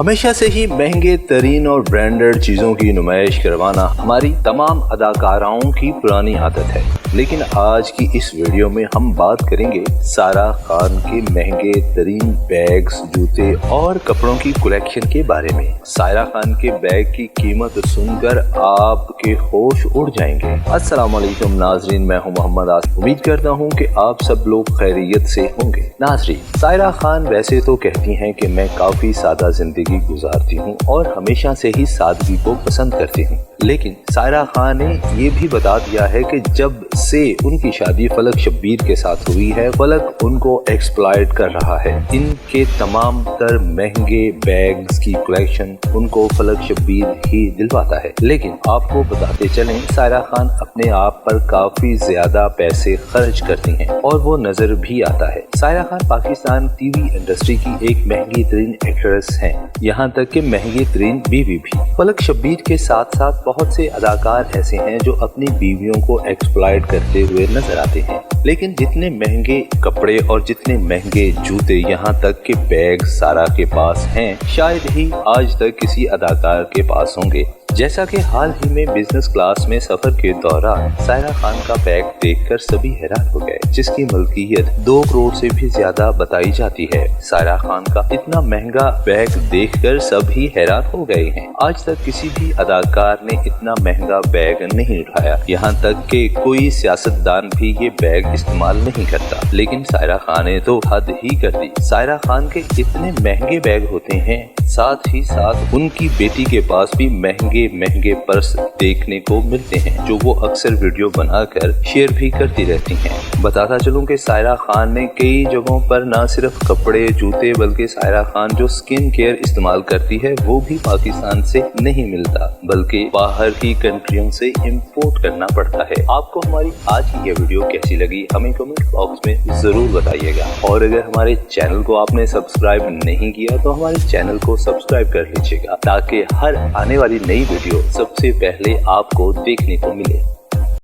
हमेशा से ही महंगे तरीन और ब्रांडेड चीज़ों की नुमाइश करवाना हमारी तमाम अदाकाराओं की पुरानी आदत है, लेकिन आज की इस वीडियो में हम बात करेंगे सारा खान के महंगे तरीन बैग्स, जूते और कपड़ों की कलेक्शन के बारे में। सायरा खान के बैग की कीमत सुनकर आपके होश उड़ जाएंगे। अस्सलाम वालेकुम नाजरीन, मैं हूं मोहम्मद आसिफ। उम्मीद करता हूं कि आप सब लोग खैरियत से होंगे। नाजरीन, सायरा खान वैसे तो कहती हैं कि मैं काफी सादा जिंदगी गुजारती हूँ और हमेशा से ही सादगी को पसंद करती हूँ, लेकिन सायरा खान ने ये भी बता दिया है कि जब से उनकी शादी फलक शब्बीर के साथ हुई है, फलक उनको एक्सप्लॉइट कर रहा है। इनके तमाम तर महंगे बैग्स की कलेक्शन उनको फलक शब्बीर ही दिलवाता है। लेकिन आपको बताते चलें, सायरा खान अपने आप पर काफी ज्यादा पैसे खर्च करती हैं और वो नजर भी आता है। सायरा खान पाकिस्तान टीवी इंडस्ट्री की एक महंगी तरीन एक्ट्रेस हैं, यहाँ तक कि महंगी तरीन बीवी भी। फलक शब्बीर के साथ साथ बहुत से अदाकार ऐसे हैं जो अपनी बीवियों को एक्सप्लॉइट करते हुए नजर आते हैं, लेकिन जितने महंगे कपड़े और जितने महंगे जूते, यहाँ तक के बैग सारा के पास हैं, शायद ही आज तक किसी अदाकार के पास होंगे। जैसा कि हाल ही में बिजनेस क्लास में सफर के दौरान सायरा खान का बैग देखकर सभी हैरान हो गए, जिसकी मलकियत 2 करोड़ से भी ज्यादा बताई जाती है। सायरा खान का इतना महंगा बैग देखकर सभी हैरान हो गए हैं। आज तक किसी भी अदाकार ने इतना महंगा बैग नहीं उठाया, यहाँ तक कि कोई सियासतदान भी ये बैग इस्तेमाल नहीं करता, लेकिन सायरा खान ने तो हद ही कर दी। सायरा खान के इतने महंगे बैग होते हैं, साथ ही साथ उनकी बेटी के पास भी महंगे पर्स देखने को मिलते हैं, जो वो अक्सर वीडियो बनाकर शेयर भी करती रहती हैं। बताता चलूं कि सायरा खान ने कई जगहों पर न सिर्फ कपड़े जूते, बल्कि सायरा खान जो स्किन केयर इस्तेमाल करती है वो भी पाकिस्तान से नहीं मिलता, बल्कि बाहर की कंट्रियों से इम्पोर्ट करना पड़ता है। आपको हमारी आज की ये वीडियो कैसी लगी हमें कमेंट बॉक्स में जरूर बताइएगा, और अगर हमारे चैनल को आपने सब्सक्राइब नहीं किया तो हमारे चैनल को सब्सक्राइब कर लीजिएगा, ताकि हर आने वाली नई वीडियो सबसे पहले आपको देखने को मिले।